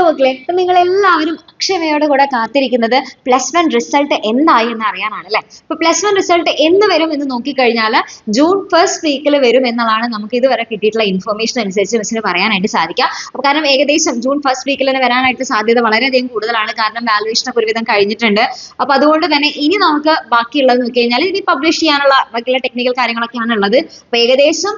മക്കളെ, അപ്പൊ നിങ്ങൾ എല്ലാവരും അക്ഷമയോടെ കൂടെ കാത്തിരിക്കുന്നത് +1 റിസൾട്ട് എന്തായി എന്ന് അറിയാനാണ് അല്ലെ. അപ്പൊ +1 റിസൾട്ട് എന്ന് വരും എന്ന് നോക്കിക്കഴിഞ്ഞാൽ ജൂൺ ഫസ്റ്റ് വീക്കിൽ വരും എന്നുള്ളതാണ് നമുക്ക് ഇതുവരെ കിട്ടിയിട്ടുള്ള ഇൻഫർമേഷൻ അനുസരിച്ച് മിസ്സിന് പറയാനായിട്ട് സാധിക്കുക. അപ്പൊ കാരണം ഏകദേശം ജൂൺ ഫസ്റ്റ് വീക്കിൽ തന്നെ വരാനായിട്ട് സാധ്യത വളരെയധികം കൂടുതലാണ്. കാരണം വാല്യുവേഷൻ ഒക്കെ ഒരുവിധം കഴിഞ്ഞിട്ടുണ്ട്. അപ്പൊ അതുകൊണ്ട് തന്നെ ഇനി നമുക്ക് ബാക്കിയുള്ളത് നോക്കി കഴിഞ്ഞാൽ ഇനി പബ്ലിഷ് ചെയ്യാനുള്ള ബാക്കിയുള്ള ടെക്നിക്കൽ കാര്യങ്ങളൊക്കെയാണ് ഉള്ളത്. അപ്പൊ ഏകദേശം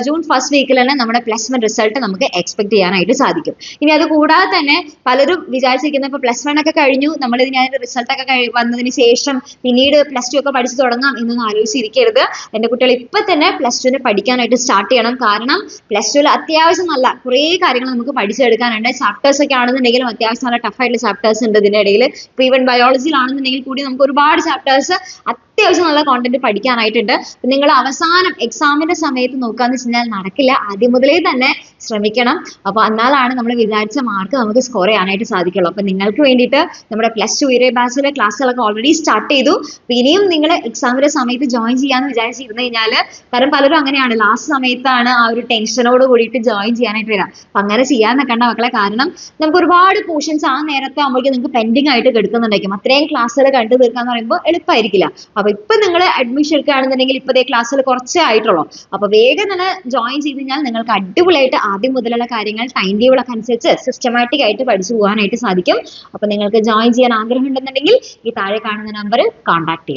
ജൂൺ ഫസ്റ്റ് വീക്കിൽ തന്നെ നമ്മുടെ +1 റിസൾട്ട് നമുക്ക് എക്സ്പെക്ട് ചെയ്യാനായിട്ട് സാധിക്കും. ഇനി അത് കൂടാതെ തന്നെ പലരും വിചാരിച്ചിരിക്കുന്നത് ഇപ്പൊ +1 ഒക്കെ കഴിഞ്ഞു, നമ്മൾ ഇതിന്റെ റിസൾട്ട് ഒക്കെ വന്നതിന് ശേഷം പിന്നീട് +2 ഒക്കെ പഠിച്ചു തുടങ്ങാം എന്നൊന്നും ആലോചിച്ചിരിക്കരുത്. എന്റെ കുട്ടികൾ ഇപ്പൊ തന്നെ +2 പഠിക്കാനായിട്ട് സ്റ്റാർട്ട് ചെയ്യണം. കാരണം +2 അത്യാവശ്യം നല്ല കുറെ കാര്യങ്ങൾ നമുക്ക് പഠിച്ചെടുക്കാനുണ്ട്. ചാപ്റ്റേഴ്സ് ഒക്കെ ആണെന്നുണ്ടെങ്കിലും അത്യാവശ്യം നല്ല ടഫ് ആയിട്ടുള്ള ചാപ്റ്റേഴ്സ് ഉണ്ട് ഇതിന്റെ ഇടയിൽ. ഇപ്പൊ ഈവൻ ബയോളജിയിലാണെന്നുണ്ടെങ്കിൽ കൂടി നമുക്ക് ഒരുപാട് ചാപ്റ്റേഴ്സ് അത്യാവശ്യം നല്ല കോണ്ടന്റ് പഠിക്കാനായിട്ടുണ്ട്. നിങ്ങൾ അവസാനം എക്സാമിന്റെ സമയത്ത് നോക്കാന്ന് വെച്ച് കഴിഞ്ഞാൽ നടക്കില്ല. ആദ്യം മുതലേ തന്നെ ശ്രമിക്കണം. അപ്പൊ എന്നാലാണ് നമ്മൾ വിചാരിച്ച മാർക്ക് നമുക്ക് സ്കോർ ചെയ്യാനായിട്ട് സാധിക്കുള്ളൂ. അപ്പൊ നിങ്ങൾക്ക് വേണ്ടിയിട്ട് നമ്മുടെ +2 ഇയർ ബാച്ചിലെ ക്ലാസ്സുകളൊക്കെ ഓൾറെഡി സ്റ്റാർട്ട് ചെയ്തു. അപ്പൊ ഇനിയും നിങ്ങൾ എക്സാമിന്റെ സമയത്ത് ജോയിൻ ചെയ്യാന്ന് വിചാരിച്ചിരുന്നു കഴിഞ്ഞാൽ, കാരണം പലരും അങ്ങനെയാണ് ലാസ്റ്റ് സമയത്താണ് ആ ഒരു ടെൻഷനോട് കൂടിയിട്ട് ജോയിൻ ചെയ്യാനായിട്ട് വരാം. അപ്പൊ അങ്ങനെ ചെയ്യാൻ നിൽക്കേണ്ട മക്കളെ. കാരണം നമുക്ക് ഒരുപാട് പോർഷൻസ് ആ നേരത്തെ ആകുമ്പോഴേക്കും നിങ്ങൾക്ക് പെൻഡിങ് ആയിട്ട് കിടക്കുന്നുണ്ടായിരിക്കും. അത്രയും ക്ലാസ്സുകൾ കണ്ടു തീർക്കാന്ന് പറയുമ്പോൾ എളുപ്പമായിരിക്കില്ല. അപ്പൊ ഇപ്പൊ നിങ്ങൾ അഡ്മിഷൻ എടുക്കുകയാണെന്നുണ്ടെങ്കിൽ ഇപ്പതേ ക്ലാസ്സിൽ കുറച്ചേ ആയിട്ടുള്ളൂ. അപ്പൊ വേഗം തന്നെ ജോയിൻ ചെയ്ത് കഴിഞ്ഞാൽ നിങ്ങൾക്ക് അടിപൊളിയായിട്ട് ആദ്യം മുതലുള്ള കാര്യങ്ങൾ ടൈം ടേബിൾ ഒക്കെ അനുസരിച്ച് സിസ്റ്റമാറ്റിക് ആയിട്ട് പഠിച്ചു പോകാനായിട്ട് സാധിക്കും. അപ്പൊ നിങ്ങൾക്ക് ജോയിൻ ചെയ്യാൻ ആഗ്രഹം ഉണ്ടെന്നുണ്ടെങ്കിൽ ഈ താഴെ കാണുന്ന നമ്പറിൽ കോൺടാക്ട് ചെയ്യാം.